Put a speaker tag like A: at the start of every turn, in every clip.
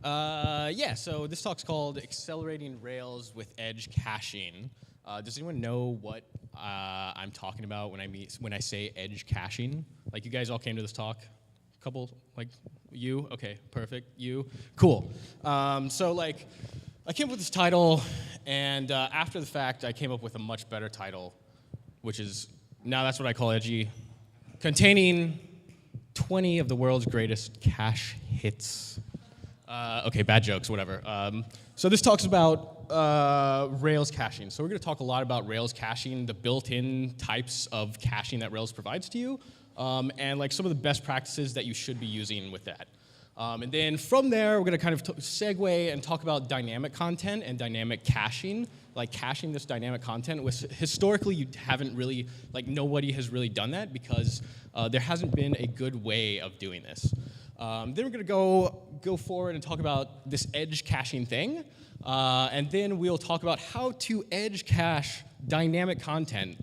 A: Yeah, so this talk's called Accelerating Rails with Edge Caching. Does anyone know what I'm talking about when I say edge caching? Like, you guys all came to this talk? A couple, like, you? Okay, perfect. You? Cool. So, like, I came up with this title, and after the fact, I came up with a much better title, which is, now that's what I call edgy, containing 20 of the world's greatest cache hits. Okay, bad jokes, whatever. So this talks about Rails caching. So we're going to talk a lot about Rails caching, the built-in types of caching that Rails provides to you, and like some of the best practices that you should be using with that. And then from there, we're going to kind of segue and talk about dynamic content and dynamic caching, like caching this dynamic content, which historically you haven't really, like nobody has really done that because there hasn't been a good way of doing this. Then we're going to go forward and talk about this edge caching thing, and then we'll talk about how to edge cache dynamic content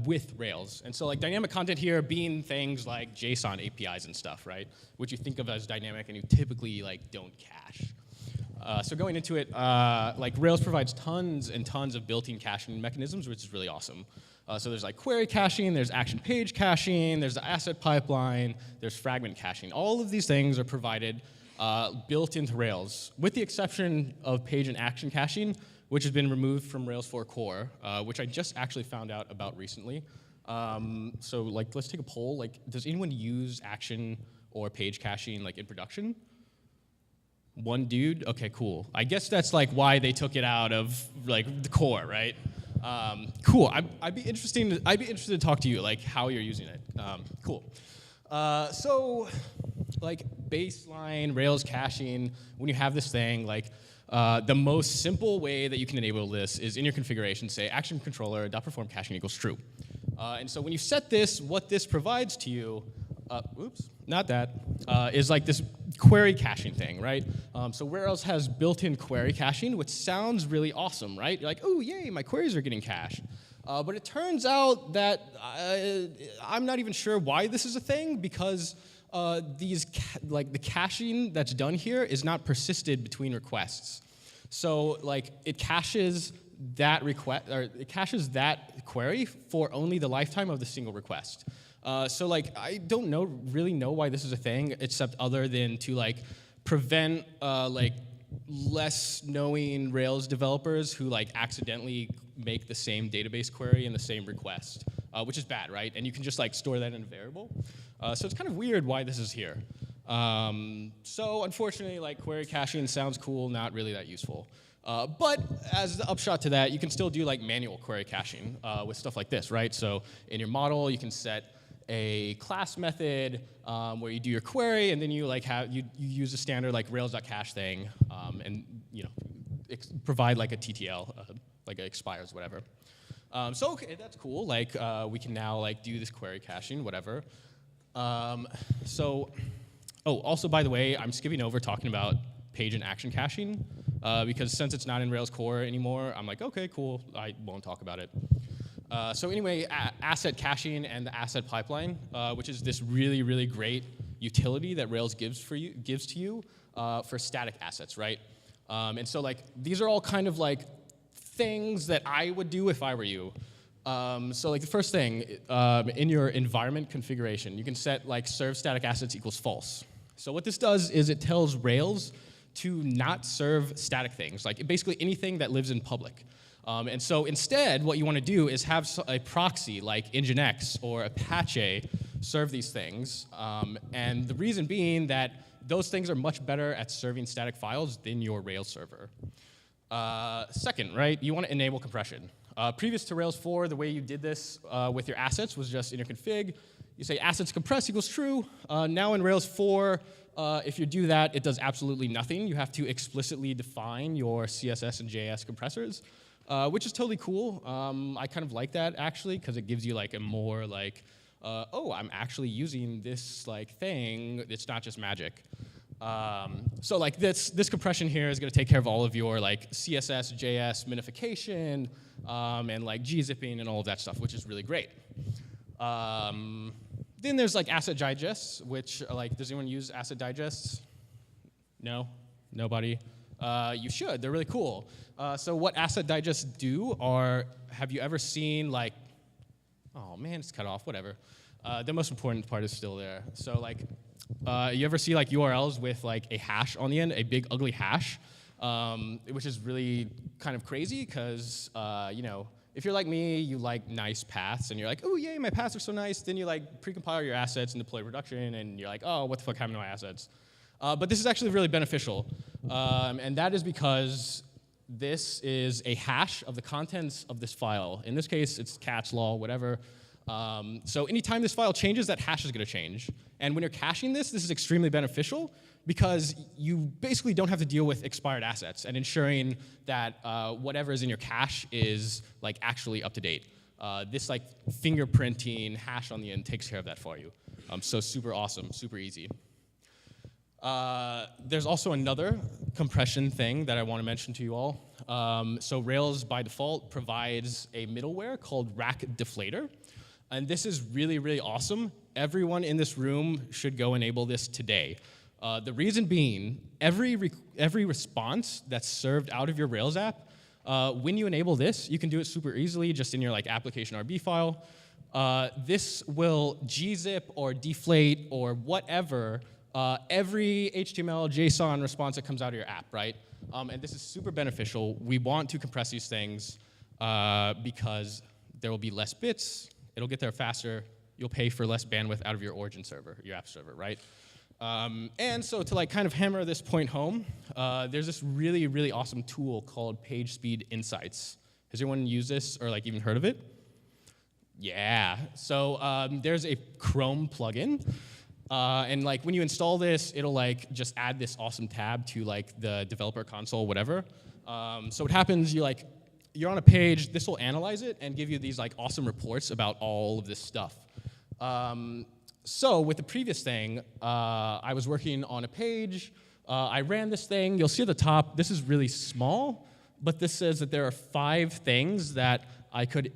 A: with Rails. And so like dynamic content here being things like JSON APIs and stuff, right? Which you think of as dynamic and you typically like don't cache. So going into it, like Rails provides tons and tons of built-in caching mechanisms, which is really awesome. So there's like query caching, there's action page caching, there's the asset pipeline, there's fragment caching. All of these things are provided built into Rails, with the exception of page and action caching, which has been removed from Rails 4 core, which I just actually found out about recently. So like, let's take a poll. Like, does anyone use action or page caching like in production? One dude? Okay, cool. I guess that's like why they took it out of like the core, right? Cool. I'd be interested to talk to you like how you're using it. Cool. So like baseline Rails caching, when you have this thing, like the most simple way that you can enable this is in your configuration, say action controller .perform caching equals true. And so when you set this, what this provides to you, oops, not that, is like this query caching thing, right? So Rails has built-in query caching, which sounds really awesome, right? You're like, oh, yay, my queries are getting cached. But it turns out that I'm not even sure why this is a thing, because like the caching that's done here is not persisted between requests. So like it caches that request, or it caches that query for only the lifetime of the single request. So like I don't really know why this is a thing, except other than to like prevent like less knowing Rails developers who like accidentally make the same database query in the same request, which is bad, right? And you can just like store that in a variable. So it's kind of weird why this is here. So unfortunately, like query caching sounds cool, not really that useful. But as the upshot to that, you can still do like manual query caching with stuff like this, right? So in your model, you can set a class method where you do your query, and then you like you use a standard like Rails.cache thing, and you know provide like a TTL, like it expires, whatever. So okay, that's cool. Like we can now like do this query caching, whatever. So, oh, also by the way, I'm skipping over talking about page and action caching because since it's not in Rails core anymore, I'm like, okay, cool. I won't talk about it. So anyway, asset caching and the asset pipeline, which is this really, really great utility that Rails gives to you for static assets, right? And so like these are all kind of like things that I would do if I were you. So like the first thing, in your environment configuration, you can set like serve static assets equals false. So what this does is it tells Rails to not serve static things, like basically anything that lives in public. And so instead, what you want to do is have a proxy like Nginx or Apache serve these things. And the reason being that those things are much better at serving static files than your Rails server. Second, right, you want to enable compression. Previous to Rails 4, the way you did this with your assets was just in your config. You say assets compress equals true. Now in Rails 4, if you do that, it does absolutely nothing. You have to explicitly define your CSS and JS compressors. Which is totally cool. I kind of like that actually because it gives you like a more like, oh, I'm actually using this like thing. It's not just magic. So like this compression here is going to take care of all of your like CSS, JS minification, and like gzipping and all of that stuff, which is really great. Then there's like asset digests, which like does anyone use asset digests? No. Nobody? You should. They're really cool. So what asset digests do are, have you ever seen like, oh man, it's cut off, whatever. The most important part is still there. So like, you ever see like URLs with like a hash on the end, a big ugly hash, which is really kind of crazy because, you know, if you're like me, you like nice paths, and you're like, oh yay, my paths are so nice. Then you like precompile your assets and deploy production, and you're like, oh, what the fuck happened to my assets? But this is actually really beneficial, and that is because this is a hash of the contents of this file. In this case, it's cat's law, whatever. So anytime this file changes, that hash is going to change. And when you're caching this is extremely beneficial because you basically don't have to deal with expired assets and ensuring that whatever is in your cache is like actually up to date. This like fingerprinting hash on the end takes care of that for you. So super awesome, super easy. There's also another compression thing that I want to mention to you all. So Rails by default provides a middleware called Rack Deflator. And this is really, really awesome. Everyone in this room should go enable this today. The reason being, every response that's served out of your Rails app, when you enable this, you can do it super easily just in your like application.rb file. This will gzip or deflate or whatever every HTML, JSON response that comes out of your app, right? And this is super beneficial. We want to compress these things because there will be less bits. It'll get there faster. You'll pay for less bandwidth out of your origin server, your app server, right? And so to like kind of hammer this point home, there's this really, really awesome tool called Page Speed Insights. Has anyone used this or like even heard of it? Yeah. So there's a Chrome plugin. And like when you install this, it'll like just add this awesome tab to like the developer console, whatever. So what happens, you're on a page, this will analyze it and give you these like awesome reports about all of this stuff. So with the previous thing, I was working on a page, I ran this thing, you'll see at the top, this is really small, but this says that there are 5 things that I could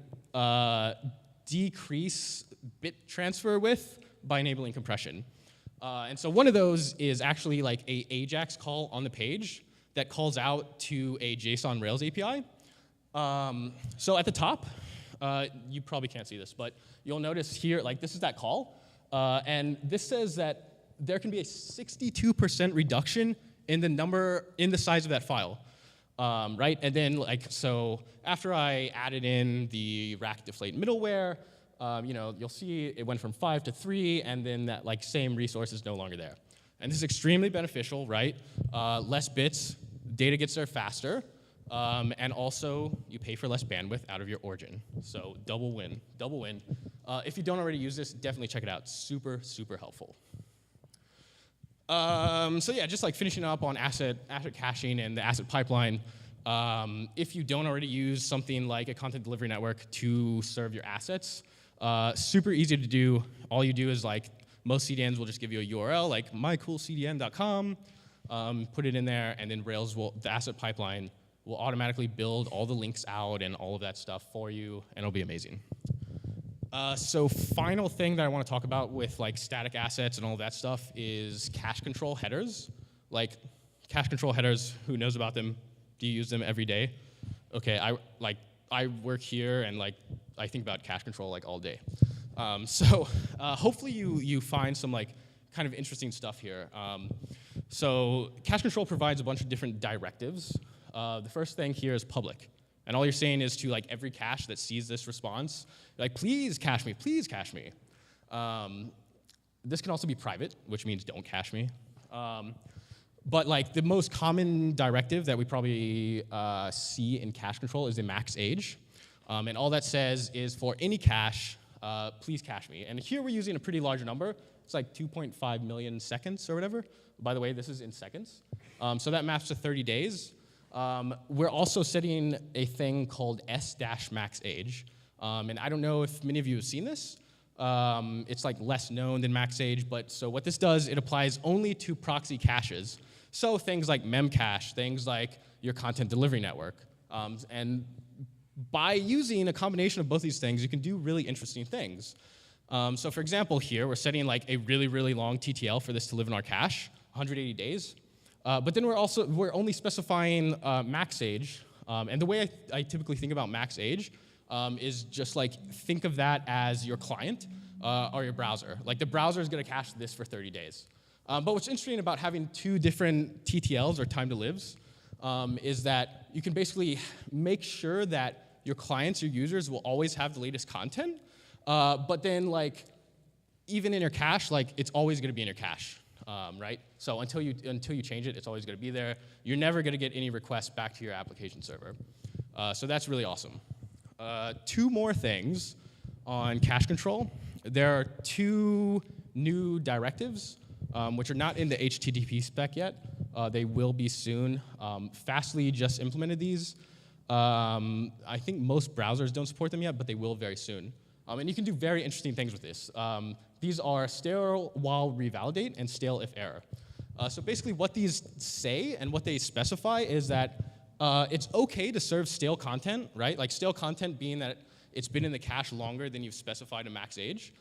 A: decrease bit transfer with by enabling compression. And so one of those is actually like a AJAX call on the page that calls out to a JSON Rails API. So at the top, you probably can't see this, but you'll notice here, like this is that call. And this says that there can be a 62% reduction in the size of that file, right? And then like, so after I added in the rack deflate middleware, you'll see it went from 5 to 3, and then that like same resource is no longer there. And this is extremely beneficial, right? Less bits, data gets there faster, and also you pay for less bandwidth out of your origin. So double win, double win. If you don't already use this, definitely check it out. Super, super helpful. So yeah, just like finishing up on asset caching and the asset pipeline. If you don't already use something like a content delivery network to serve your assets, super easy to do. All you do is like, most CDNs will just give you a URL like mycoolcdn.com, put it in there, and then Rails the asset pipeline will automatically build all the links out and all of that stuff for you, and it'll be amazing. So final thing that I want to talk about with like static assets and all of that stuff is cache control headers. Like cache control headers, who knows about them? Do you use them every day? Okay, I work here and like I think about cache control like all day. So hopefully you find some like kind of interesting stuff here. So cache control provides a bunch of different directives. The first thing here is public. And all you're saying is to like every cache that sees this response, like please cache me, please cache me. This can also be private, which means don't cache me. But like the most common directive that we probably see in cache control is the max age. And all that says is for any cache, please cache me. And here we're using a pretty large number. It's like 2.5 million seconds or whatever. By the way, this is in seconds. So that maps to 30 days. We're also setting a thing called s-max age. And I don't know if many of you have seen this. It's like less known than max age, but so what this does, it applies only to proxy caches. So things like memcache, things like your content delivery network. And by using a combination of both these things, you can do really interesting things. So for example, here, we're setting like a really, really long TTL for this to live in our cache, 180 days. But then we're only specifying max age. And the way I typically think about max age is just like think of that as your client or your browser. Like the browser is going to cache this for 30 days. But what's interesting about having two different TTLs or time to lives is that you can basically make sure that your clients, your users will always have the latest content. But then like even in your cache, like it's always going to be in your cache, right? So until you change it, it's always going to be there. You're never going to get any requests back to your application server. So that's really awesome. Two more things on cache control. There are two new directives, which are not in the HTTP spec yet. They will be soon. Fastly just implemented these. I think most browsers don't support them yet, but they will very soon. And you can do very interesting things with this. These are stale while revalidate and stale if error. So basically what these say and what they specify is that it's okay to serve stale content, right? Like stale content being that it's been in the cache longer than you've specified a max age.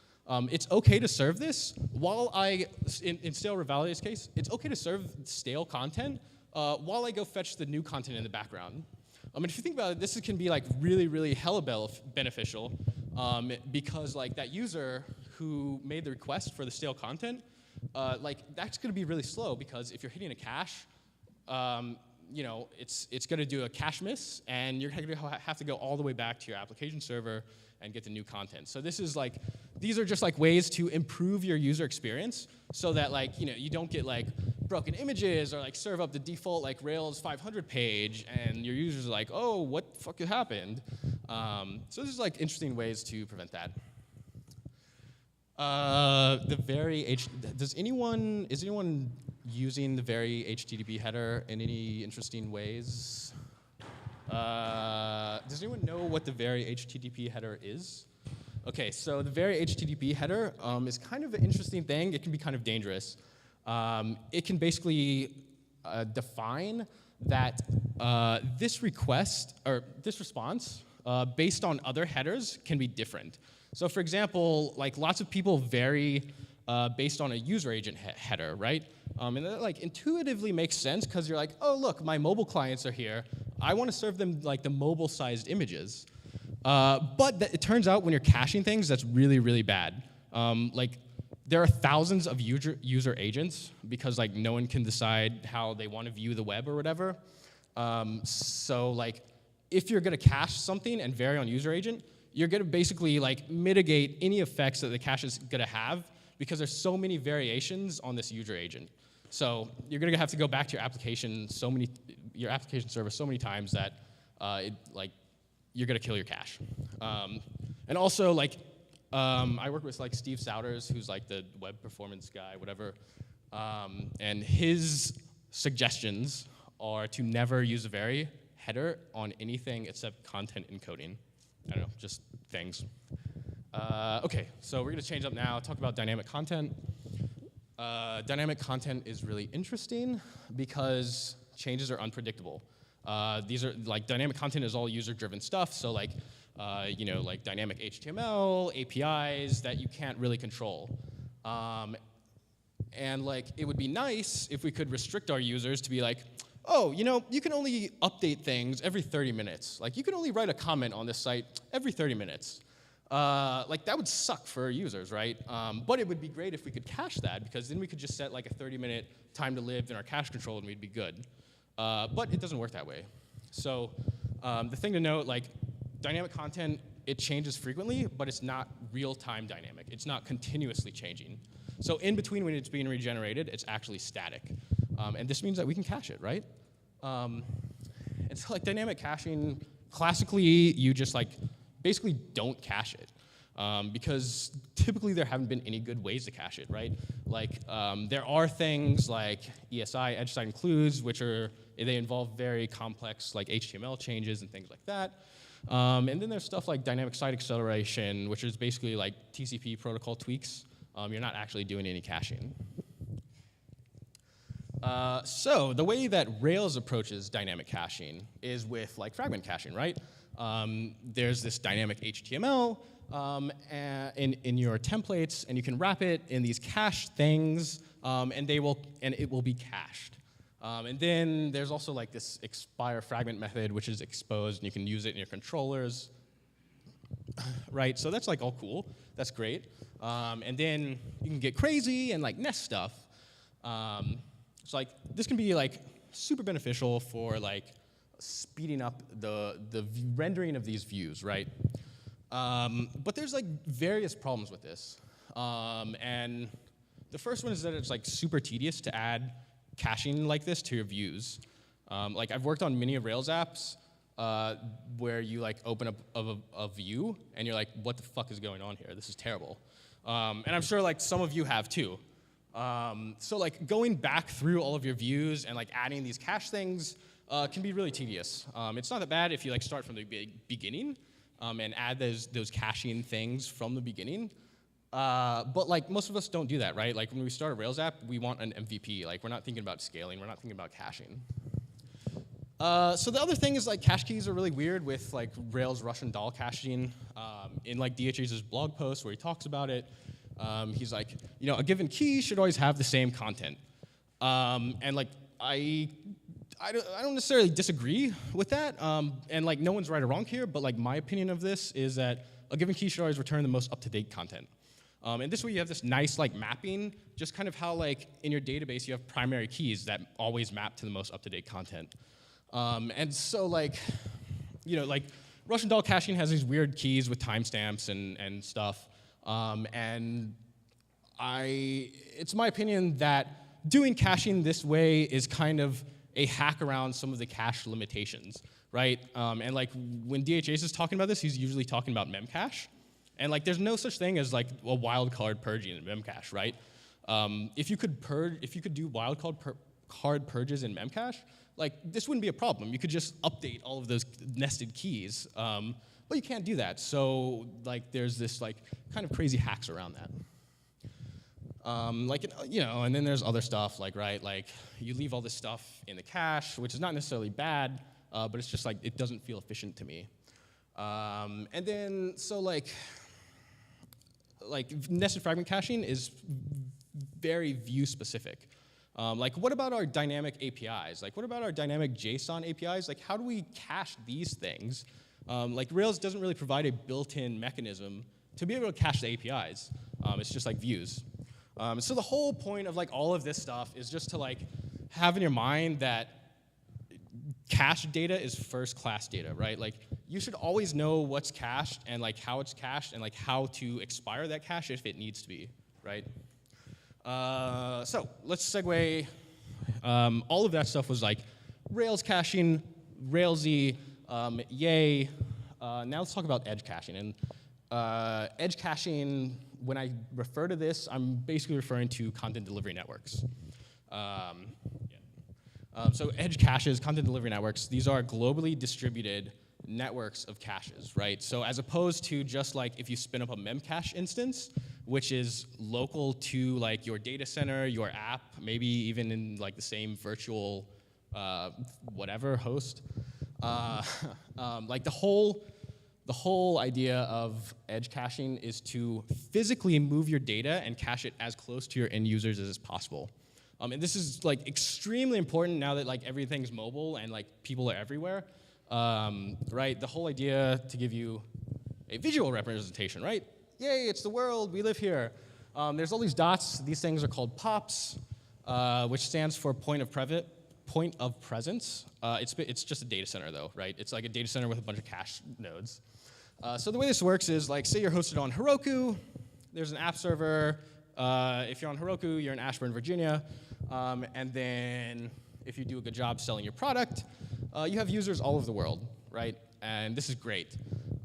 A: It's okay to serve this while in stale revalidate's case, it's okay to serve stale content while I go fetch the new content in the background. I mean, if you think about it, this can be like really, really hella beneficial because like that user who made the request for the stale content, like that's going to be really slow because if you're hitting a cache, you know, it's going to do a cache miss, and you're going to have to go all the way back to your application server and get the new content. So this is like, these are just like ways to improve your user experience so that like, you know, you don't get like broken images or like serve up the default like Rails 500 page and your users are like, oh, what the fuck happened? So there's like interesting ways to prevent that. Is anyone using the very HTTP header in any interesting ways? Does anyone know what the very HTTP header is? Okay, so the very HTTP header is kind of an interesting thing. It can be kind of dangerous. It can basically define that this request or this response based on other headers can be different. So for example, like lots of people vary based on a user agent header, right? And that like intuitively makes sense because you're like, oh look, my mobile clients are here. I want to serve them like the mobile-sized images. But it turns out when you're caching things, that's really, really bad. Like there are thousands of user agents because like no one can decide how they want to view the web or whatever. So like if you're going to cache something and vary on user agent, you're going to basically like mitigate any effects that the cache is going to have because there's so many variations on this user agent. So you're going to have to go back to your application server so many times that you're going to kill your cache. And also like I work with like Steve Souders, who's like the web performance guy, whatever. And his suggestions are to never use a vary header on anything except content encoding. I don't know, just things. Okay, so we're going to change up now, talk about dynamic content. Dynamic content is really interesting because changes are unpredictable. These are like dynamic content is all user-driven stuff, so like you know, like dynamic HTML, APIs that you can't really control. And like it would be nice if we could restrict our users to be like, oh, you know, you can only update things every 30 minutes. Like you can only write a comment on this site every 30 minutes. Like that would suck for users, right? But it would be great if we could cache that because then we could just set like a 30-minute time to live in our cache control and we'd be good. But it doesn't work that way. So the thing to note, like dynamic content, it changes frequently, but it's not real-time dynamic. It's not continuously changing. So in between when it's being regenerated, it's actually static. And this means that we can cache it, right? And so like dynamic caching, classically, you just like basically don't cache it. Because typically there haven't been any good ways to cache it, right? Like there are things like ESI, edge side includes, which they involve very complex like HTML changes and things like that. And then there's stuff like dynamic site acceleration, which is basically like TCP protocol tweaks. You're not actually doing any caching. So the way that Rails approaches dynamic caching is with like fragment caching, right? There's this dynamic HTML in your templates, and you can wrap it in these cached things, and it will be cached. And then there's also like this expire fragment method, which is exposed, and you can use it in your controllers, right? So that's like all cool. That's great. And then you can get crazy and like nest stuff. So like this can be like super beneficial for like speeding up the rendering of these views, right? But there's like various problems with this. And the first one is that it's like super tedious to add caching like this to your views. Like I've worked on many Rails apps where you like open up a view and you're like, what the fuck is going on here? This is terrible. And I'm sure like some of you have too. So like going back through all of your views and like adding these cache things can be really tedious. It's not that bad if you like start from the beginning and add those caching things from the beginning. But like most of us don't do that, right? Like when we start a Rails app, we want an MVP. Like we're not thinking about scaling, we're not thinking about caching. So the other thing is like cache keys are really weird with like Rails Russian doll caching. In like DHH's blog post where he talks about it, he's like, you know, a given key should always have the same content. And like I don't necessarily disagree with that. And like no one's right or wrong here, but like my opinion of this is that a given key should always return the most up-to-date content. And this way you have this nice like mapping, just kind of how like in your database you have primary keys that always map to the most up-to-date content. And so like, you know, like Russian doll caching has these weird keys with timestamps and stuff. And it's my opinion that doing caching this way is kind of a hack around some of the cache limitations, right? And like when DHS is talking about this, he's usually talking about memcache. And like there's no such thing as like a wildcard purging in memcache, right? If you could do wildcard purges in memcache, like this wouldn't be a problem. You could just update all of those nested keys, but you can't do that. So like there's this like kind of crazy hacks around that. Like, you know, and then there's other stuff like, right, like you leave all this stuff in the cache, which is not necessarily bad, but it's just like it doesn't feel efficient to me. And then so like nested fragment caching is very view specific. Like what about our dynamic APIs? Like what about our dynamic JSON APIs? Like how do we cache these things? Like Rails doesn't really provide a built-in mechanism to be able to cache the APIs. It's just like views. So the whole point of like all of this stuff is just to like have in your mind that cached data is first-class data, right? Like you should always know what's cached and like how it's cached and like how to expire that cache if it needs to be, right? So let's segue. All of that stuff was like Rails caching, Railsy, yay. Now let's talk about edge caching. And edge caching, when I refer to this, I'm basically referring to content delivery networks. So edge caches, content delivery networks, these are globally distributed networks of caches, right? So as opposed to just like if you spin up a memcache instance, which is local to like your data center, your app, maybe even in like the same virtual whatever host. Like the whole idea of edge caching is to physically move your data and cache it as close to your end users as possible. And this is like extremely important now that like everything's mobile and like people are everywhere, right? The whole idea to give you a visual representation, right? Yay, it's the world, we live here. There's all these dots, these things are called pops, which stands for point of presence. It's just a data center though, right? It's like a data center with a bunch of cache nodes. So the way this works is like, say you're hosted on Heroku, there's an app server. If you're on Heroku, you're in Ashburn, Virginia. And then if you do a good job selling your product, you have users all over the world, right? And this is great.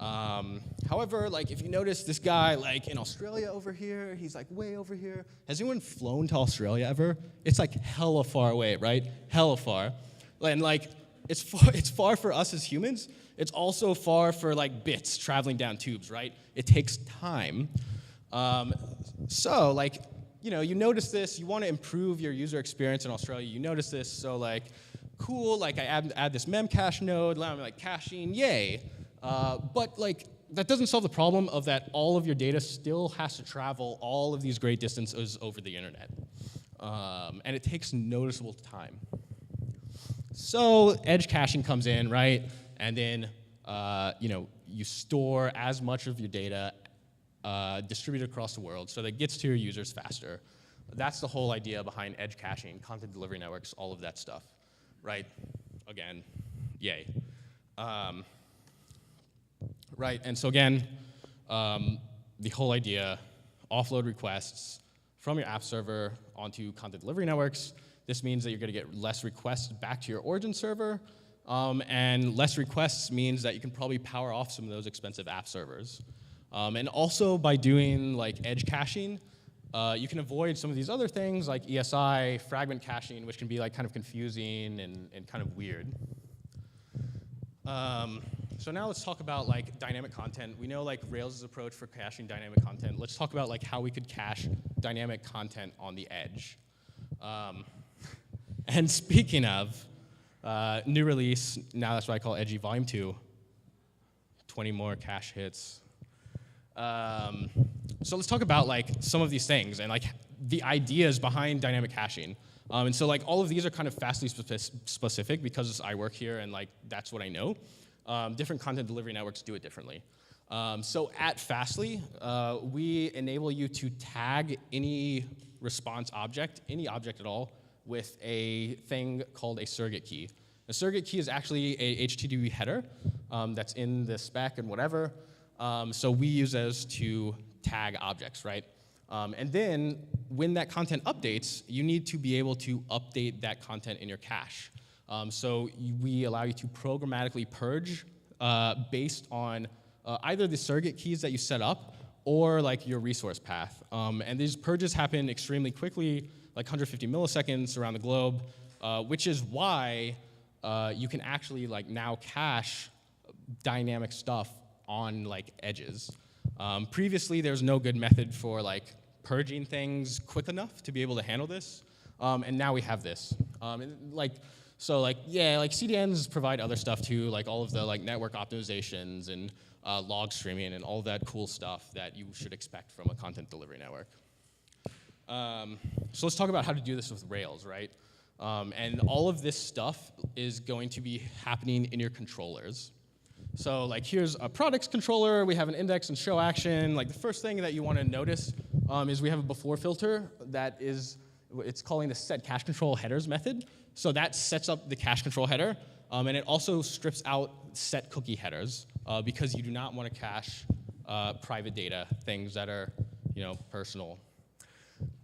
A: However, like if you notice this guy like in Australia over here, he's like way over here. Has anyone flown to Australia ever? It's like hella far away, right? Hella far. And like it's far for us as humans. It's also far for like bits traveling down tubes, right? It takes time. So like, you know, you notice this, you want to improve your user experience in Australia, you notice this, so like, cool, like I add this memcache node, allow me like caching, yay. But like, that doesn't solve the problem of that all of your data still has to travel all of these great distances over the internet. And it takes noticeable time. So edge caching comes in, right? And then you store as much of your data distributed across the world so that it gets to your users faster. That's the whole idea behind edge caching, content delivery networks, all of that stuff, right? Again, yay. Right, and so again, the whole idea, offload requests from your app server onto content delivery networks. This means that you're going to get less requests back to your origin server, and less requests means that you can probably power off some of those expensive app servers. And also by doing like edge caching, you can avoid some of these other things like ESI, fragment caching, which can be like kind of confusing and kind of weird. So now let's talk about like dynamic content. We know like Rails' approach for caching dynamic content. Let's talk about like how we could cache dynamic content on the edge. And speaking of, new release, now that's what I call Edgy Volume 2. 20 more cache hits. So let's talk about like some of these things and like the ideas behind dynamic caching. And so like all of these are kind of Fastly specific because I work here and like that's what I know. Different content delivery networks do it differently. So at Fastly, we enable you to tag any response object, any object at all, with a thing called a surrogate key. A surrogate key is actually a HTTP header that's in the spec and whatever. So we use those to tag objects, right? And then when that content updates, you need to be able to update that content in your cache. So we allow you to programmatically purge based on either the surrogate keys that you set up or like your resource path. And these purges happen extremely quickly, like 150 milliseconds around the globe, which is why you can actually like now cache dynamic stuff on like edges. Previously, there's no good method for like purging things quick enough to be able to handle this, and now we have this. So CDNs provide other stuff too, like all of the like network optimizations and log streaming and all that cool stuff that you should expect from a content delivery network. So let's talk about how to do this with Rails, right? And all of this stuff is going to be happening in your controllers. So like here's a products controller, we have an index and show action. Like the first thing that you want to notice is we have a before filter that is, it's calling the set cache control headers method. So that sets up the cache control header, and it also strips out set cookie headers because you do not want to cache private data, things that are personal.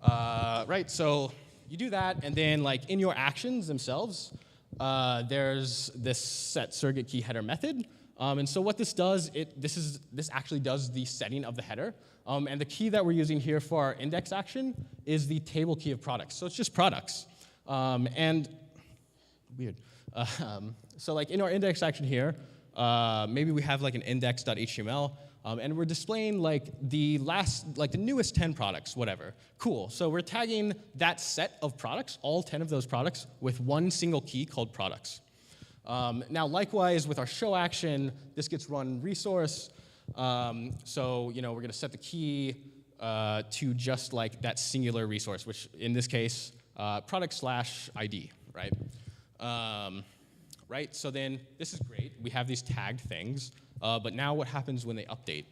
A: Right, so you do that, and then like in your actions themselves, there's this set surrogate key header method. And so what this does, this actually does the setting of the header. And the key that we're using here for our index action is the table key of products. So it's just products. And weird. So like in our index action here, maybe we have like an index.html, and we're displaying like the newest 10 products, whatever. Cool. So we're tagging that set of products, all 10 of those products, with one single key called products. Now, likewise, with our show action, this gets run resource. So, we're going to set the key to just like that singular resource, which in this case, product/ID, right? Right. So then this is great. We have these tagged things, but now what happens when they update?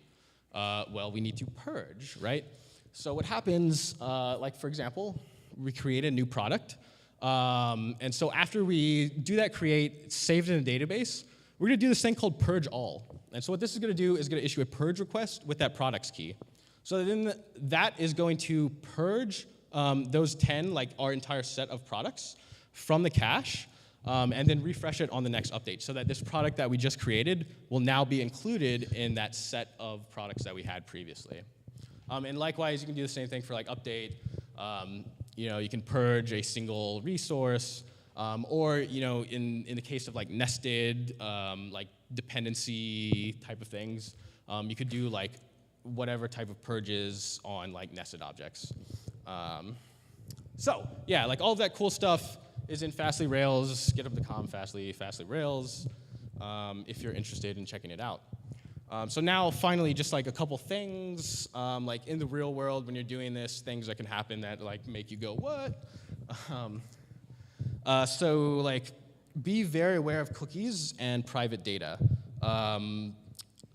A: Well, we need to purge, right? So what happens, like for example, we create a new product. And so after we do that create, it's saved in a database, we're going to do this thing called purge all. And so what this is going to do is going to issue a purge request with that products key. So then that is going to purge those 10, like our entire set of products, from the cache, and then refresh it on the next update so that this product that we just created will now be included in that set of products that we had previously. And likewise, you can do the same thing for like update. You can purge a single resource, or in the case of like nested, like dependency type of things, you could do like whatever type of purges on like nested objects. So yeah, like all of that cool stuff is in Fastly Rails. GitHub.com Fastly Rails, if you're interested in checking it out. So now, finally, just like a couple things, like in the real world, when you're doing this, things that can happen that like make you go, what? So like be very aware of cookies and private data.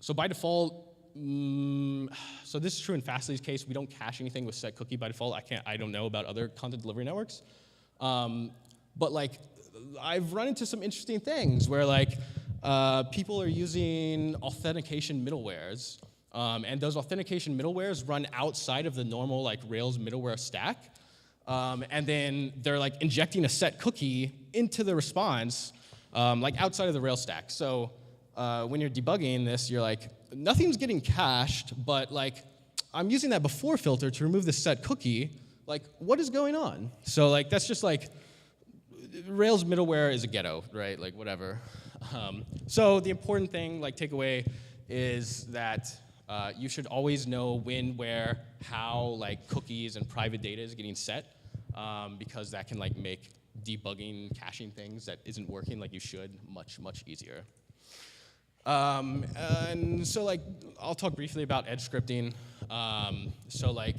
A: So by default, so this is true in Fastly's case. We don't cache anything with set cookie by default. I don't know about other content delivery networks. But like, I've run into some interesting things where like people are using authentication middlewares, and those authentication middlewares run outside of the normal like Rails middleware stack, and then they're like injecting a set cookie into the response, like outside of the Rails stack. So when you're debugging this, you're like, nothing's getting cached, but like I'm using that before filter to remove the set cookie. Like, what is going on? So like that's just like Rails middleware is a ghetto, right? Like whatever. So the important thing, like takeaway, is that you should always know when, where, how like cookies and private data is getting set, because that can like make debugging caching things that isn't working like you should much, much easier. And so like I'll talk briefly about edge scripting. So like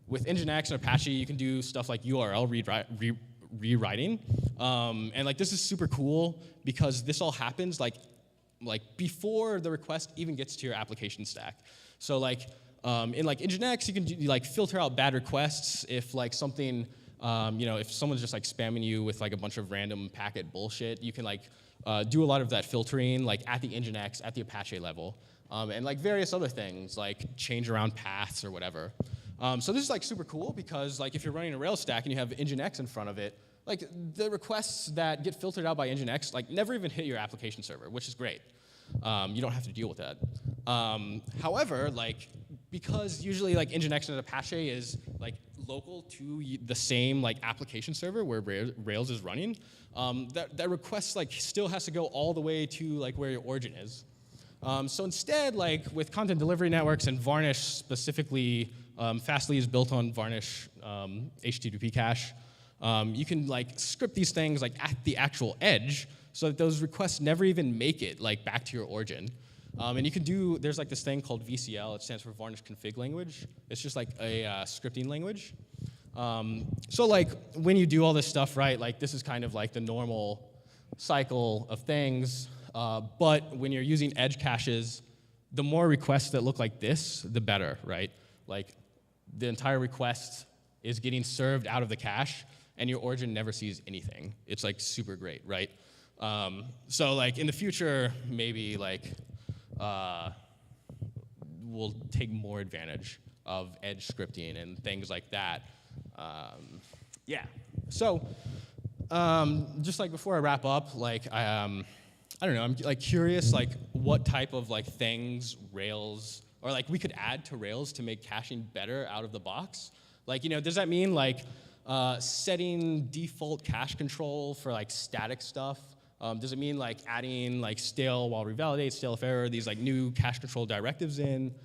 A: with Nginx and Apache, you can do stuff like URL rewriting, and like this is super cool because this all happens like before the request even gets to your application stack. So like in like Nginx, you can like filter out bad requests if like something, if someone's just like spamming you with like a bunch of random packet bullshit, you can like do a lot of that filtering like at the Nginx, at the Apache level, and like various other things like change around paths or whatever. So this is like super cool because like if you're running a Rails stack and you have Nginx in front of it, like the requests that get filtered out by Nginx like never even hit your application server, which is great. You don't have to deal with that. However, like because usually like Nginx and Apache is like local to the same like application server where Rails is running, that request like still has to go all the way to like where your origin is. So instead, like with content delivery networks and Varnish specifically, Fastly is built on Varnish HTTP cache. You can like script these things like at the actual edge so that those requests never even make it like back to your origin. And you can do, there's like this thing called VCL, it stands for Varnish Config Language. It's just like a scripting language. So like when you do all this stuff, right, like this is kind of like the normal cycle of things. But when you're using edge caches, the more requests that look like this, the better, right? Like the entire request is getting served out of the cache, and your origin never sees anything. It's like super great, right? So like in the future, maybe like we'll take more advantage of edge scripting and things like that. Yeah. So just like before I wrap up, like I don't know, I'm like curious like what type of like things Rails or like we could add to Rails to make caching better out of the box. Like, does that mean like setting default cache control for like static stuff? Does it mean like adding like stale while revalidate, stale if error, these like new cache control directives in?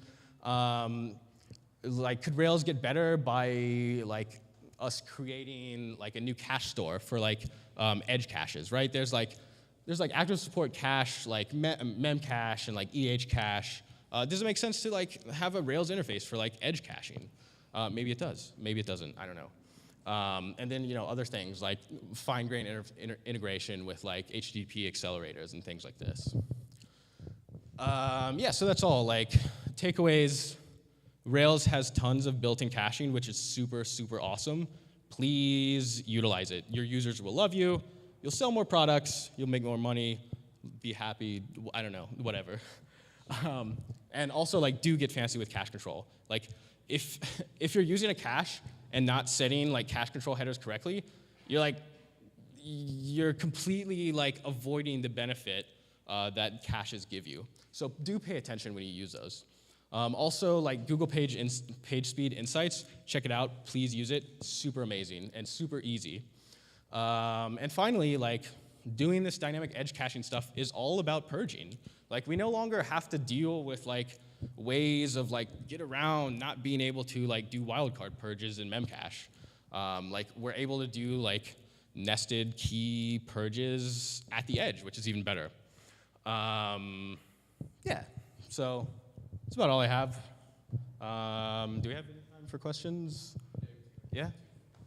A: Like could Rails get better by like us creating like a new cache store for like edge caches, right? There's like active support cache, like memcache and like cache. Does it make sense to like have a Rails interface for like edge caching? Maybe it does. Maybe it doesn't. I don't know. And then other things like fine-grained integration with like HTTP accelerators and things like this. Yeah, so that's all. Like takeaways. Rails has tons of built-in caching, which is super, super awesome. Please utilize it. Your users will love you. You'll sell more products. You'll make more money. Be happy. I don't know. Whatever. And also, like, do get fancy with cache control. Like, if you're using a cache and not setting like cache control headers correctly, you're completely like avoiding the benefit that caches give you. So do pay attention when you use those. Also, like Google Page Speed Insights, check it out. Please use it. Super amazing and super easy. And finally, like doing this dynamic edge caching stuff is all about purging. Like we no longer have to deal with like ways of like get around not being able to like do wildcard purges in memcache. Like we're able to do like nested key purges at the edge, which is even better. Yeah, so that's about all I have. Do we have any time for questions? Yeah?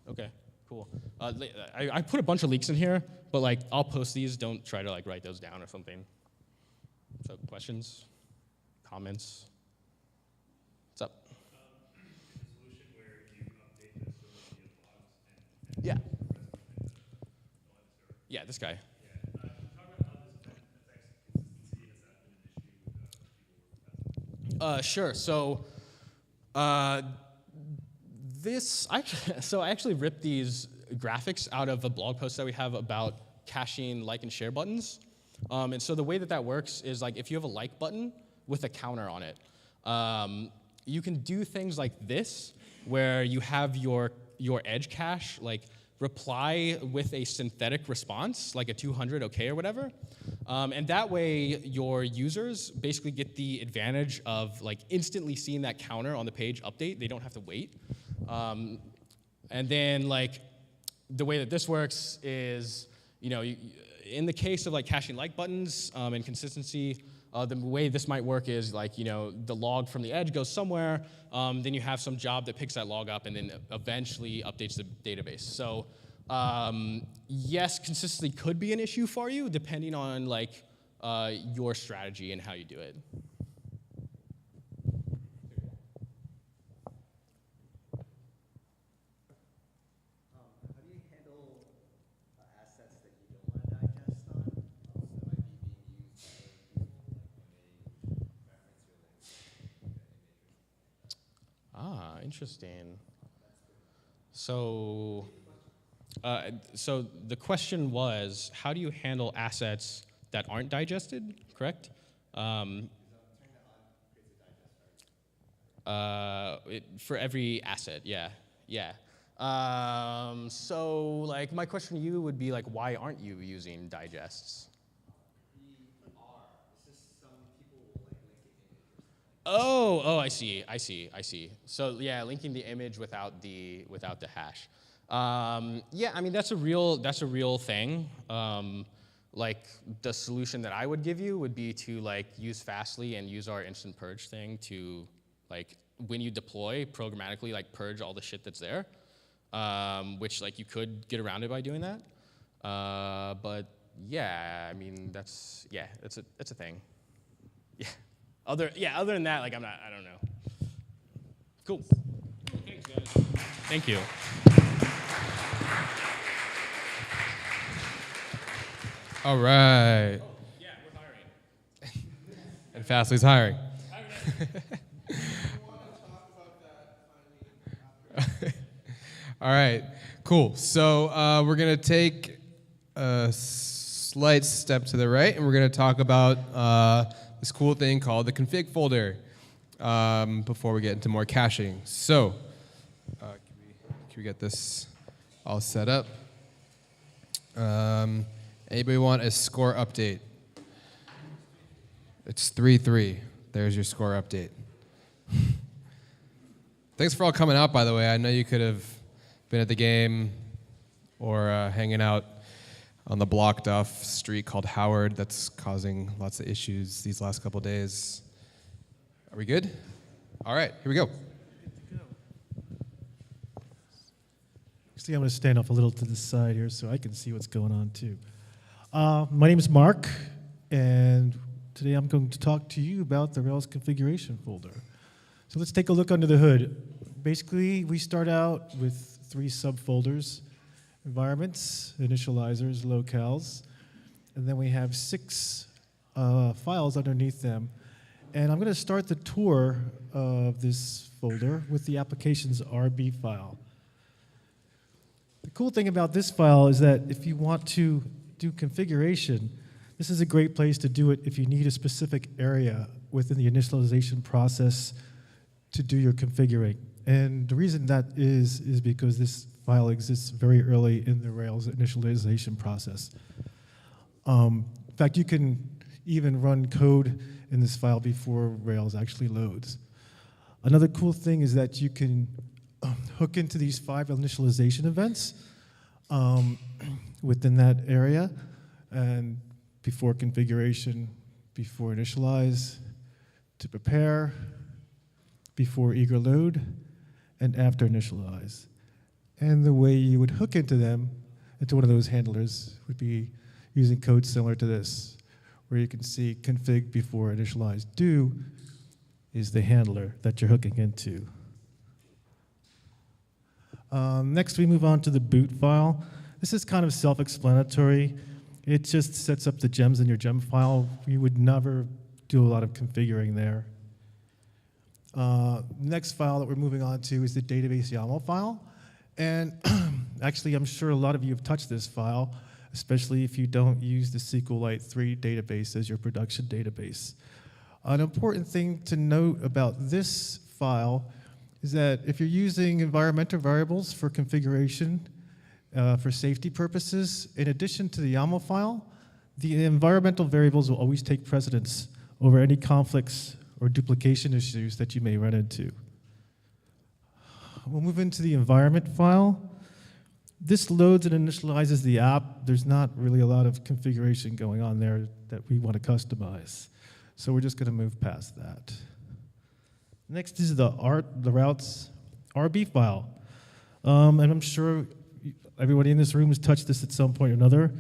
A: Okay. Cool. I put a bunch of leaks in here, but like I'll post these. Don't try to like write those down or something. So questions, comments. What's up?
B: The solution where you update this so that you have logs
A: Yeah.
B: and
A: Yeah, this guy.
B: yeah. Can you talk about how this affects consistency? Has that been an issue with people?
A: Sure. So I actually ripped these graphics out of a blog post that we have about caching like and share buttons. And so the way that works is like if you have a like button with a counter on it, you can do things like this, where you have your edge cache like reply with a synthetic response, like a 200 OK or whatever. And that way, your users basically get the advantage of like instantly seeing that counter on the page update. They don't have to wait. And then like the way that this works is, in the case of like caching like buttons and consistency, the way this might work is like, the log from the edge goes somewhere, then you have some job that picks that log up and then eventually updates the database. So yes, consistency could be an issue for you depending on like your strategy and how you do it.
C: How do you handle assets that you don't want to digest on? That might be being used by other people, like when they reference your
A: Ah, interesting. So the question was, how do you handle assets that aren't digested, correct? For every asset, yeah. So like my question to you would be like, why aren't you using digests?
C: We are. It's just some people will like link an image or something.
A: Oh, I see. So yeah, linking the image without the hash. Yeah, I mean that's a real thing. Like the solution that I would give you would be to like use Fastly and use our instant purge thing to like when you deploy programmatically like purge all the shit that's there, which like you could get around it by doing that. But yeah, I mean that's a thing. Yeah. Other than that, like I don't know. Cool. Thanks, guys. Thank you.
D: All right.
A: Oh, yeah, we're hiring.
D: And Fastly's hiring. All right, cool. So we're going to take a slight step to the right, and we're going to talk about this cool thing called the config folder before we get into more caching. So can we get this all set up? Anybody want a score update? It's 3-3. There's your score update. Thanks for all coming out, by the way. I know you could have been at the game or hanging out on the blocked off street called Howard that's causing lots of issues these last couple days. Are we good? All right, here we go.
E: Actually, I'm going to stand off a little to the side here so I can see what's going on too. My name is Mark, and today I'm going to talk to you about the Rails configuration folder. So let's take a look under the hood. Basically, we start out with 3 subfolders: environments, initializers, locales, and then we have 6 files underneath them. And I'm going to start the tour of this folder with the applications.rb file. The cool thing about this file is that if you want to do configuration, this is a great place to do it if you need a specific area within the initialization process to do your configuring. And the reason that is because this file exists very early in the Rails initialization process. In fact, you can even run code in this file before Rails actually loads. Another cool thing is that you can hook into these 5 initialization events within that area, and before configuration, before initialize, to prepare, before eager load, and after initialize. And the way you would hook into them, into one of those handlers, would be using code similar to this, where you can see config before initialize do is the handler that you're hooking into. Next, we move on to the boot file. This is kind of self-explanatory. It just sets up the gems in your gem file. You would never do a lot of configuring there. Next file that we're moving on to is the database.yml file. And actually, I'm sure a lot of you have touched this file, especially if you don't use the SQLite 3 database as your production database. An important thing to note about this file is that if you're using environmental variables for configuration for safety purposes, in addition to the YAML file, the environmental variables will always take precedence over any conflicts or duplication issues that you may run into. We'll move into the environment file. This loads and initializes the app. There's not really a lot of configuration going on there that we want to customize. So we're just going to move past that. Next is the routes.rb file. And I'm sure everybody in this room has touched this at some point or another.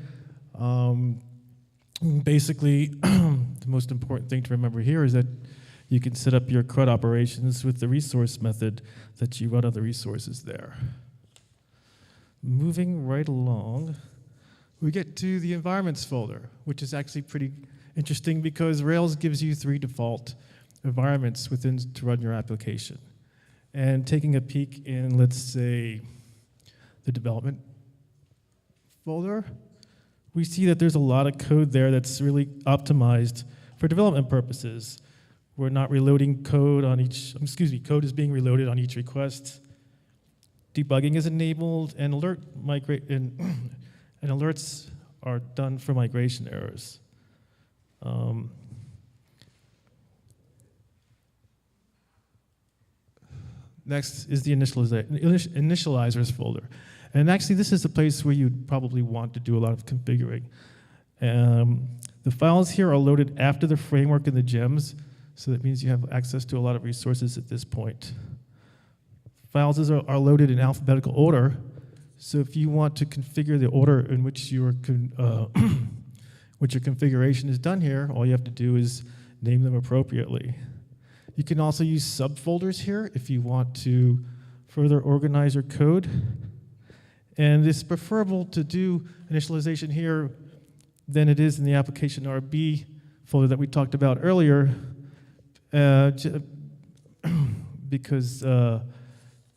E: Basically, the most important thing to remember here is that you can set up your CRUD operations with the resource method that you run other resources there. Moving right along, we get to the environments folder, which is actually pretty interesting because Rails gives you 3 default environments within to run your application. And taking a peek in, let's say, the development folder, we see that there's a lot of code there that's really optimized for development purposes. We're not reloading code on each, code is being reloaded on each request. Debugging is enabled, and alerts are done for migration errors. Next is the initializers folder. And actually, this is the place where you'd probably want to do a lot of configuring. The files here are loaded after the framework and the gems, so that means you have access to a lot of resources at this point. Files are loaded in alphabetical order, so if you want to configure the order in which your configuration is done here, all you have to do is name them appropriately. You can also use subfolders here if you want to further organize your code. And it's preferable to do initialization here than it is in the application.rb folder that we talked about earlier, because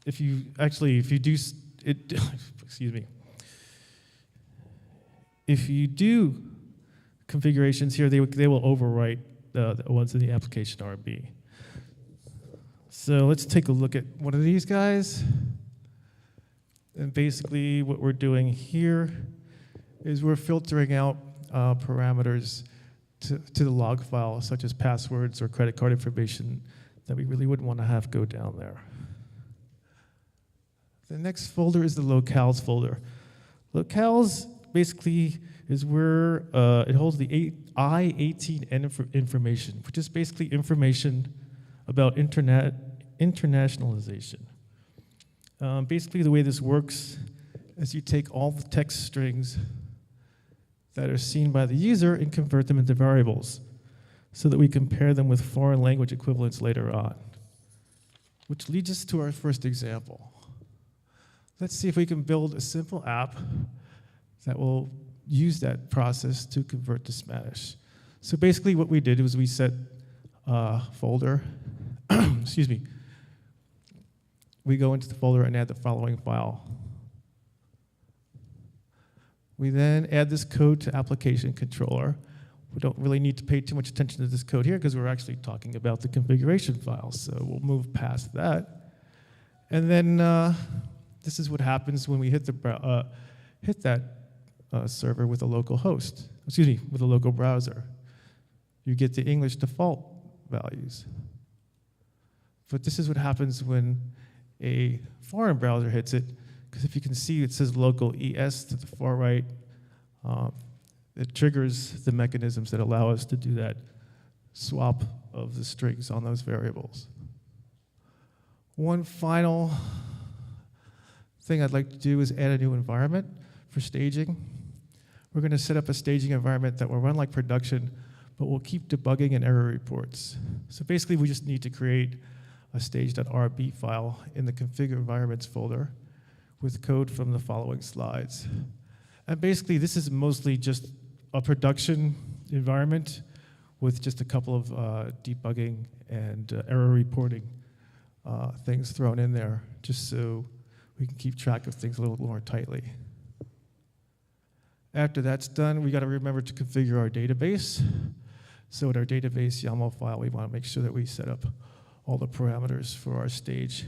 E: if you do configurations here, they will overwrite the ones in the application.rb. So let's take a look at one of these guys. And basically what we're doing here is we're filtering out parameters to the log file, such as passwords or credit card information that we really wouldn't want to have go down there. The next folder is the locales folder. Locales basically is where it holds the I-18N information, which is basically information about internationalization. Basically, the way this works is you take all the text strings that are seen by the user and convert them into variables so that we compare them with foreign language equivalents later on, which leads us to our first example. Let's see if we can build a simple app that will use that process to convert to Spanish. So basically what we did was we set a folder, we go into the folder and add the following file. We then add this code to application controller. We don't really need to pay too much attention to this code here because we're actually talking about the configuration file, so we'll move past that. And then this is what happens when we hit that server with a local host, with a local browser. You get the English default values. But this is what happens when a foreign browser hits it, because if you can see, it says local ES to the far right. It triggers the mechanisms that allow us to do that swap of the strings on those variables. One final thing I'd like to do is add a new environment for staging. We're going to set up a staging environment that will run like production, but we'll keep debugging and error reports. So basically, we just need to create a stage.rb file in the configure environments folder with code from the following slides. And basically, this is mostly just a production environment with just a couple of debugging and error reporting things thrown in there, just so we can keep track of things a little more tightly. After that's done, we got to remember to configure our database. So in our database YAML file, we want to make sure that we set up all the parameters for our stage.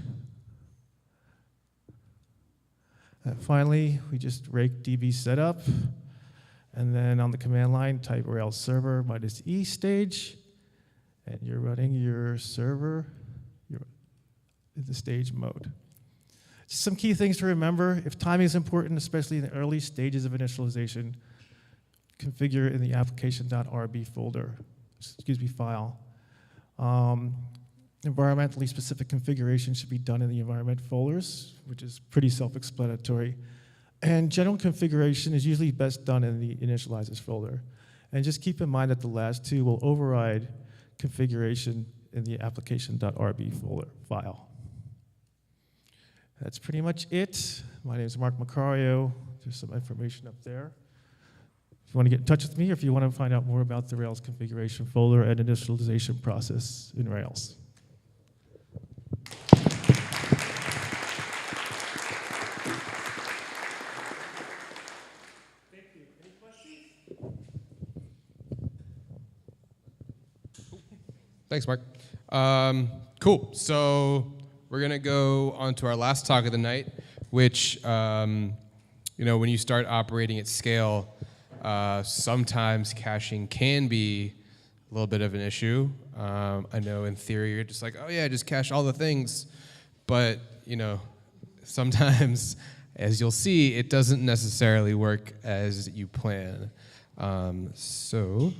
E: And finally, we just rake db setup, and then on the command line, type Rails server -e stage, and you're running your server in the stage mode. Just some key things to remember. If timing is important, especially in the early stages of initialization, configure in the application.rb folder, file. Environmentally specific configuration should be done in the environment folders, which is pretty self-explanatory. And general configuration is usually best done in the initializers folder. And just keep in mind that the last two will override configuration in the application.rb folder file. That's pretty much it. My name is Mark Macario. There's some information up there. If you want to get in touch with me, or if you want to find out more about the Rails configuration folder and initialization process in Rails.
B: Thank you. Any questions?
D: Thanks, Mark. Cool. So we're going to go on to our last talk of the night, which, when you start operating at scale, sometimes caching can be a little bit of an issue. I know in theory you're just like, oh yeah, just cache all the things. But, sometimes, as you'll see, it doesn't necessarily work as you plan. So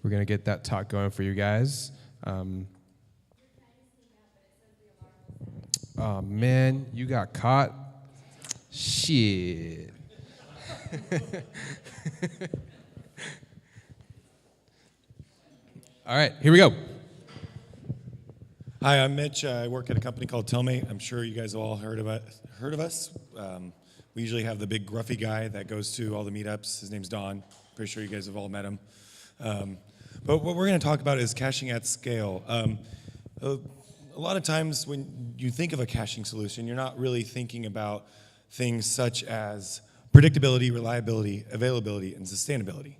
D: we're going to get that talk going for you guys. Oh man, you got caught? Shit. All right, here we go.
F: Hi, I'm Mitch. I work at a company called Tellmate. I'm sure you guys have all heard of us. We usually have the big gruffy guy that goes to all the meetups. His name's Don. Pretty sure you guys have all met him. But what we're going to talk about is caching at scale. A lot of times when you think of a caching solution, you're not really thinking about things such as predictability, reliability, availability, and sustainability.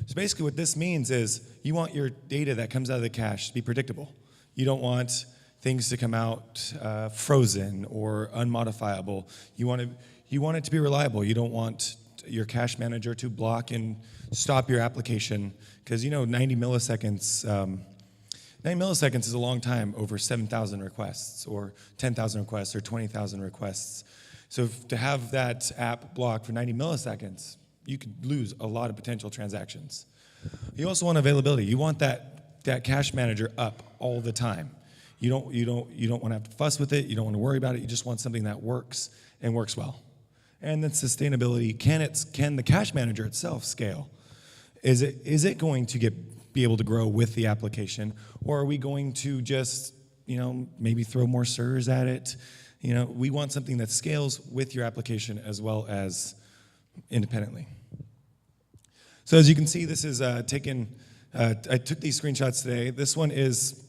F: So basically what this means is you want your data that comes out of the cache to be predictable. You don't want things to come out frozen or unmodifiable. You want it to be reliable. You don't want your cache manager to block and stop your application because 90 milliseconds 9 milliseconds is a long time over 7,000 requests or 10,000 requests or 20,000 requests. So to have that app blocked for 90 milliseconds, you could lose a lot of potential transactions. You also want availability. You want that cache manager up all the time. You don't want to have to fuss with it. You don't want to worry about it. You just want something that works and works well. And then sustainability. Can the cache manager itself scale? Is it going to be able to grow with the application, or are we going to just maybe throw more servers at it? We want something that scales with your application as well as independently. So as you can see, this is I took these screenshots today. This one is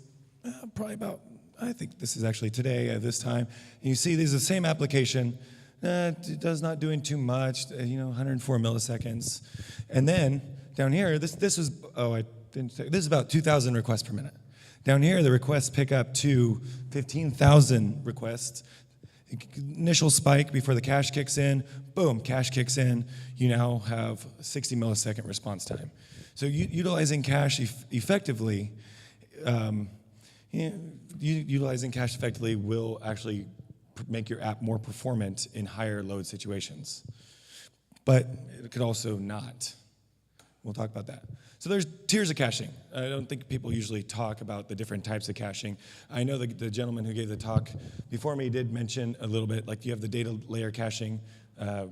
F: probably about, I think this is actually today at this time. And you see this is the same application. It does not doing too much, 104 milliseconds. And then down here, this is about 2,000 requests per minute. Down here, the requests pick up to 15,000 requests. Initial spike before the cache kicks in, boom, cache kicks in. You now have 60 millisecond response time. So utilizing cache effectively, utilizing cache effectively will actually make your app more performant in higher load situations. But it could also not. We'll talk about that. So there's tiers of caching. I don't think people usually talk about the different types of caching. I know the gentleman who gave the talk before me did mention a little bit, like you have the data layer caching,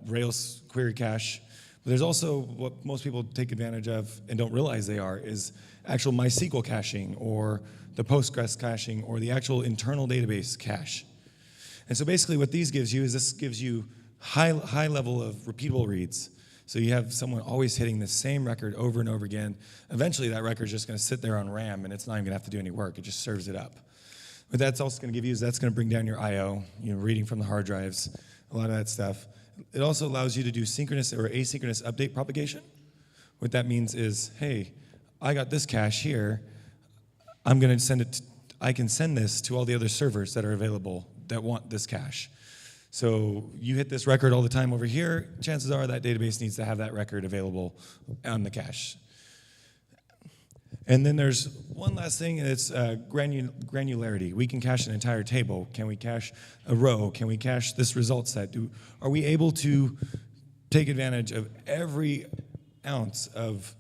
F: Rails query cache. But there's also what most people take advantage of and don't realize they are is actual MySQL caching or the Postgres caching or the actual internal database cache. And so basically what these gives you is this gives you high level of repeatable reads. So you have someone always hitting the same record over and over again. Eventually that record is just going to sit there on RAM and it's not even going to have to do any work. It just serves it up. What that's also going to give you is that's going to bring down your I/O, reading from the hard drives, a lot of that stuff. It also allows you to do synchronous or asynchronous update propagation. What that means is, hey, I got this cache here. I'm going to send it. I can send this to all the other servers that are available that want this cache. So you hit this record all the time over here, chances are that database needs to have that record available on the cache. And then there's one last thing, and it's granularity. We can cache an entire table. Can we cache a row? Can we cache this result set? Are we able to take advantage of every ounce of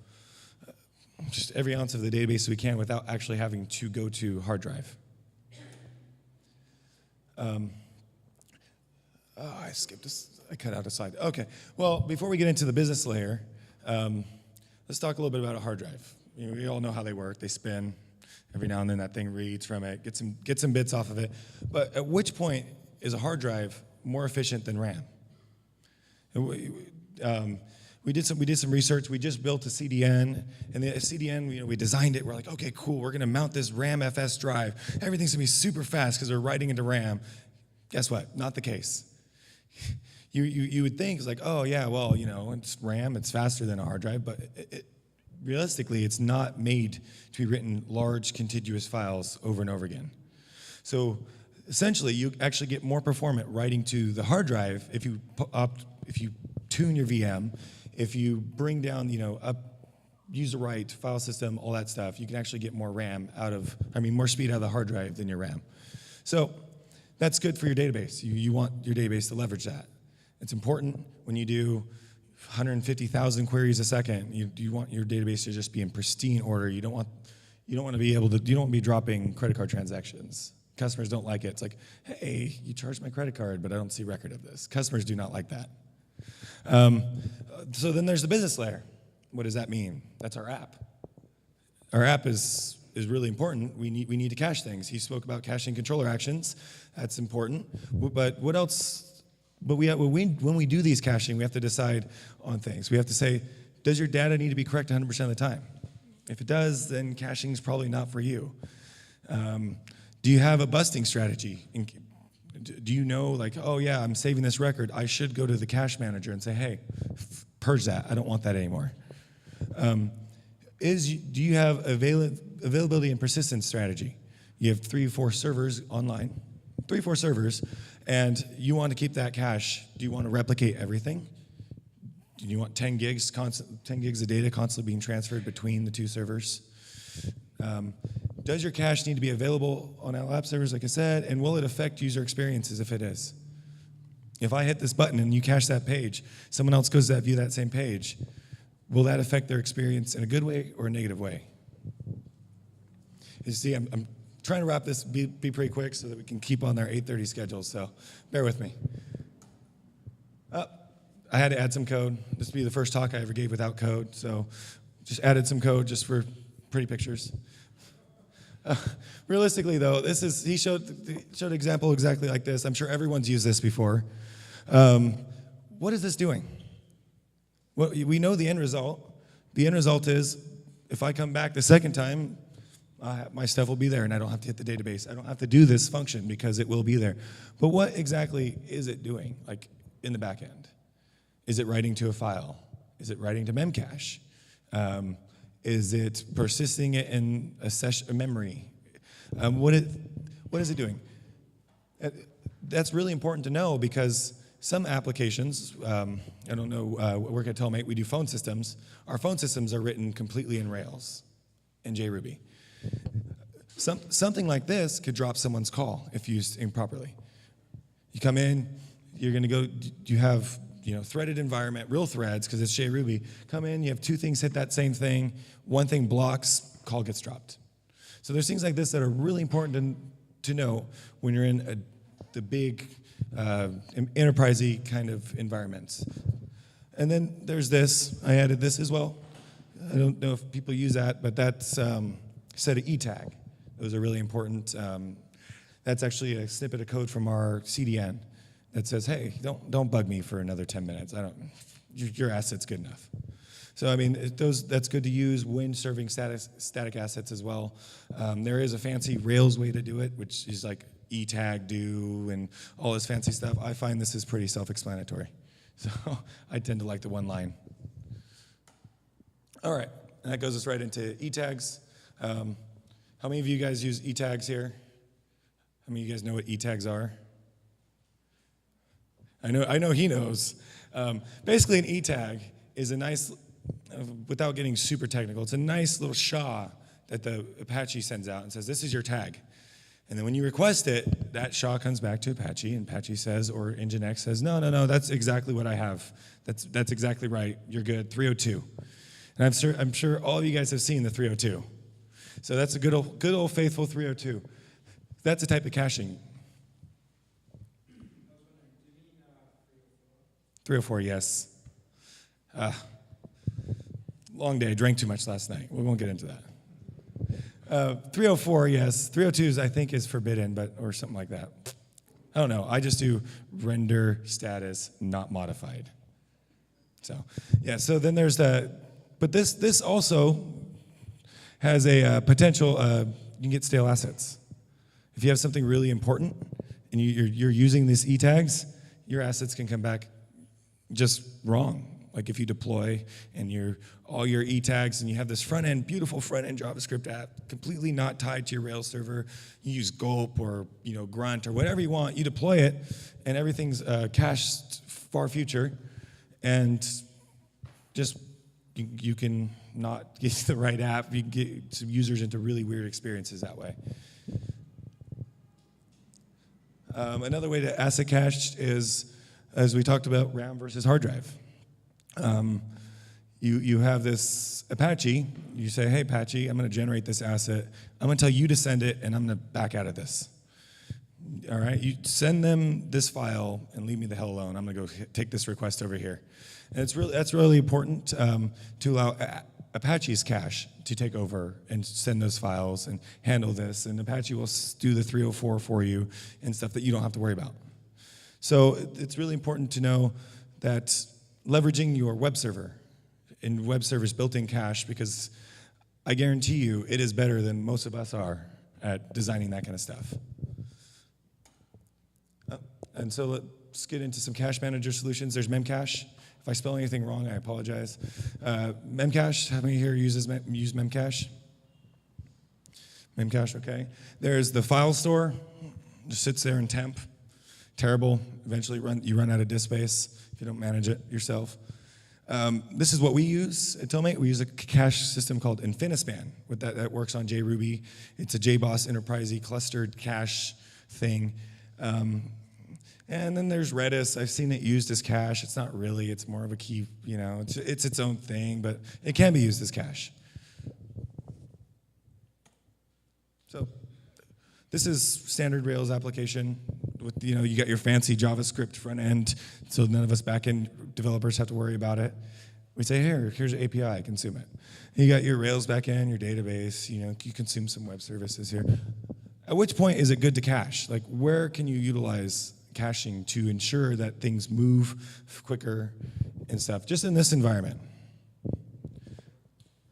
F: the database we can without actually having to go to hard drive? I skipped this. I cut out a slide. Okay. Well, before we get into the business layer, let's talk a little bit about a hard drive. We all know how they work. They spin. Every now and then that thing reads from it, get some bits off of it. But at which point is a hard drive more efficient than RAM? We did some research. We just built a CDN, and the CDN, we designed it. We're like, okay, cool. We're going to mount this RAM FS drive. Everything's going to be super fast because we're writing into RAM. Guess what? Not the case. You would think it's like, oh yeah, well, it's RAM, it's faster than a hard drive, but realistically, it's not made to be written large contiguous files over and over again. So essentially, you actually get more performant writing to the hard drive if you tune your VM, if you bring down, up user write, file system, all that stuff. You can actually get more more speed out of the hard drive than your RAM. So that's good for your database. You want your database to leverage that. It's important when you do 150,000 queries a second. You want your database to just be in pristine order. You don't want to be dropping credit card transactions. Customers don't like it. It's like, hey, you charged my credit card, but I don't see record of this. Customers do not like that. So then there's the business layer. What does that mean? That's our app. Our app is really important. We need to cache things. He spoke about caching controller actions. That's important. But what else? But when we do these caching, we have to decide on things. We have to say, does your data need to be correct 100% of the time? If it does, then caching is probably not for you. Do you have a busting strategy? Do you know, like, oh yeah, I'm saving this record. I should go to the cache manager and say, hey, purge that. I don't want that anymore. Do you have availability and persistence strategy? You have 3 or 4 servers online, 3 or 4 servers, and you want to keep that cache. Do you want to replicate everything? Do you want 10 gigs of data constantly being transferred between the 2 servers? Does your cache need to be available on LLapp servers, like I said, and will it affect user experiences if it is? If I hit this button and you cache that page, someone else goes to view that same page, will that affect their experience in a good way or a negative way? You see, I'm trying to wrap this, be pretty quick so that we can keep on our 8:30 schedule, so bear with me. I had to add some code. This will be the first talk I ever gave without code, so just added some code just for pretty pictures. Realistically, though, he showed an example exactly like this. I'm sure everyone's used this before. What is this doing? Well, we know the end result. The end result is, if I come back the second time, my stuff will be there, and I don't have to hit the database. I don't have to do this function because it will be there. But what exactly is it doing, like in the back end? Is it writing to a file? Is it writing to memcache? Is it persisting it in a memory? What is it doing? That's really important to know because some applications, I don't know, work at Telmate, we do phone systems. Our phone systems are written completely in Rails and JRuby. Something like this could drop someone's call if used improperly. You come in, you're going to go, you have threaded environment, real threads, because it's JRuby. Come in, you have two things hit that same thing. One thing blocks, call gets dropped. So there's things like this that are really important to know when you're in the big enterprisey kind of environments. And then there's this. I added this as well. I don't know if people use that, but that's set of e-tag. Those are really important. That's actually a snippet of code from our CDN that says, hey, don't bug me for another 10 minutes. Your asset's good enough. So I mean, that's good to use when serving static assets as well. There is a fancy Rails way to do it, which is like e-tag do and all this fancy stuff. I find this is pretty self-explanatory. So I tend to like the one line. All right, and that goes us right into e-tags. How many of you guys use e-tags here? How many of you guys know what e-tags are? I know he knows. Basically, an e-tag is a nice, without getting super technical, it's a nice little SHA that the Apache sends out and says, this is your tag. And then when you request it, that SHA comes back to Apache, and Apache says, or Nginx says, no, that's exactly what I have. That's exactly right. You're good. 302. And I'm sure all of you guys have seen the 302. So that's a good old faithful 302. That's a type of caching. 304, yes. Long day. Drank too much last night. We won't get into that. 304, yes. 302 I think is forbidden, or something like that. I don't know. I just do render status not modified. So yeah. So then there's but this also has a potential. You can get stale assets. If you have something really important and you're using these e-tags, your assets can come back just wrong. Like if you deploy and all your e-tags and you have this beautiful front-end JavaScript app, completely not tied to your Rails server, you use Gulp or Grunt or whatever you want, you deploy it, and everything's cached far future, and just you can not get the right app. You can get some users into really weird experiences that way. Another way to asset cache is, as we talked about, RAM versus hard drive. You have this Apache, you say, hey Apache, I'm going to generate this asset. I'm going to tell you to send it, and I'm going to back out of this. All right, you send them this file and leave me the hell alone. I'm going to go take this request over here. And that's really important to allow Apache's cache to take over and send those files and handle this. And Apache will do the 304 for you and stuff that you don't have to worry about. So it's really important to know that leveraging your web server and web server's built-in cache, because I guarantee you it is better than most of us are at designing that kind of stuff. And so let's get into some cache manager solutions. There's Memcache. If I spell anything wrong, I apologize. Memcache, how many here use Memcache? Memcache, okay. There's the file store, just sits there in temp. Terrible. Eventually you run out of disk space if you don't manage it yourself. This is what we use at Telmate. We use a cache system called Infinispan. That works on JRuby. It's a JBoss enterprisey clustered cache thing. And then there's Redis. I've seen it used as cache. It's not really. It's more of a key. It's its own thing, but it can be used as cache. So this is standard Rails application. With you got your fancy JavaScript front end, so none of us back-end developers have to worry about it. We say, here's an API, consume it. And you got your Rails backend, your database. You consume some web services here. At which point is it good to cache? Like, where can you utilize caching to ensure that things move quicker and stuff, just in this environment?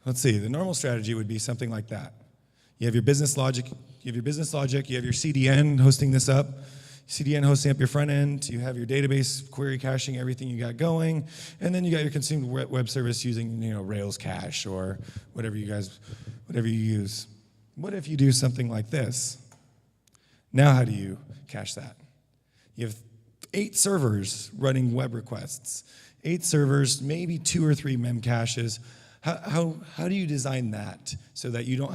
F: Let's see, the normal strategy would be something like that. You have your business logic, you have your CDN hosting this up, CDN hosting up your front end, you have your database query caching everything you got going, and then you got your consumed web service using Rails cache or whatever you use. What if you do something like this? Now how do you cache that? You have 8 servers running web requests, 8 servers, maybe 2 or 3 mem caches. How do you design that so that you don't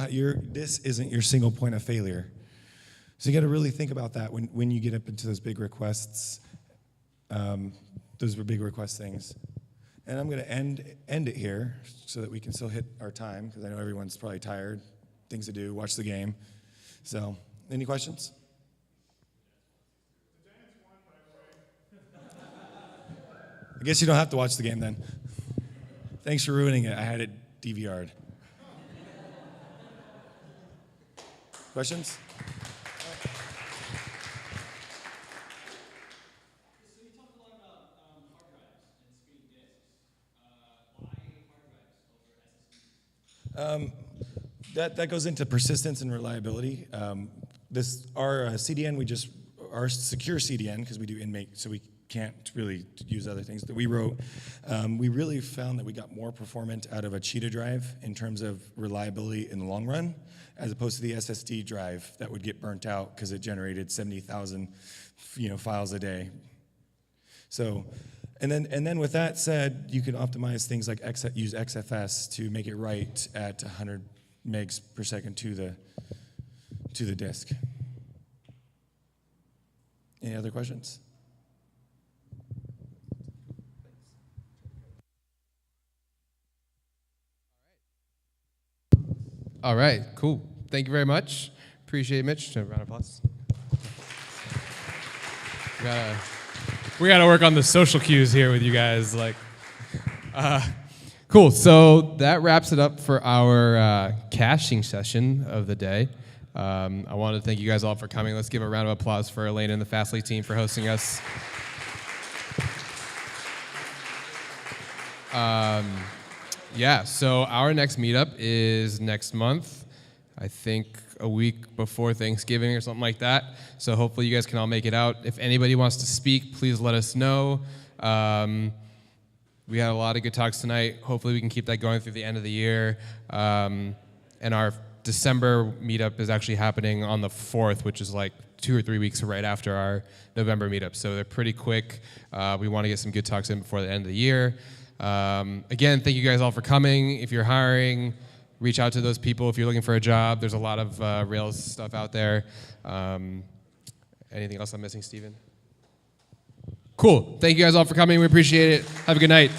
F: this isn't your single point of failure? So you got to really think about that when you get up into those big requests. Those were big request things. And I'm going to end it here so that we can still hit our time, because I know everyone's probably tired, things to do, watch the game. So, any questions? I guess you don't have to watch the game then. Thanks for ruining it. I had it DVR'd. Questions?
A: So you talked a lot about hard drives and screen disks. Why hard drives over SSDs?
F: That goes into persistence and reliability. Our CDN, our secure CDN, because we do inmate, so we can't really use other things that we wrote. We really found that we got more performant out of a Cheetah drive in terms of reliability in the long run, as opposed to the SSD drive that would get burnt out because it generated 70,000, files a day. So, and then with that said, you can optimize things like use XFS to make it write at 100 megs per second to the disk. Any other questions?
D: All right, cool. Thank you very much. Appreciate it, Mitch. A round of applause. We gotta work on the social cues here with you guys. Cool. So that wraps it up for our caching session of the day. I want to thank you guys all for coming. Let's give a round of applause for Elena and the Fastly team for hosting us. So our next meetup is next month, I think a week before Thanksgiving or something like that. So hopefully you guys can all make it out. If anybody wants to speak, please let us know. We had a lot of good talks tonight. Hopefully we can keep that going through the end of the year. And our December meetup is actually happening on the 4th, which is like 2 or 3 weeks right after our November meetup. So they're pretty quick. We want to get some good talks in before the end of the year. Again, thank you guys all for coming. If you're hiring, reach out to those people. If you're looking for a job, there's a lot of Rails stuff out there. Anything else I'm missing, Steven? Cool. Thank you guys all for coming. We appreciate it. Have a good night.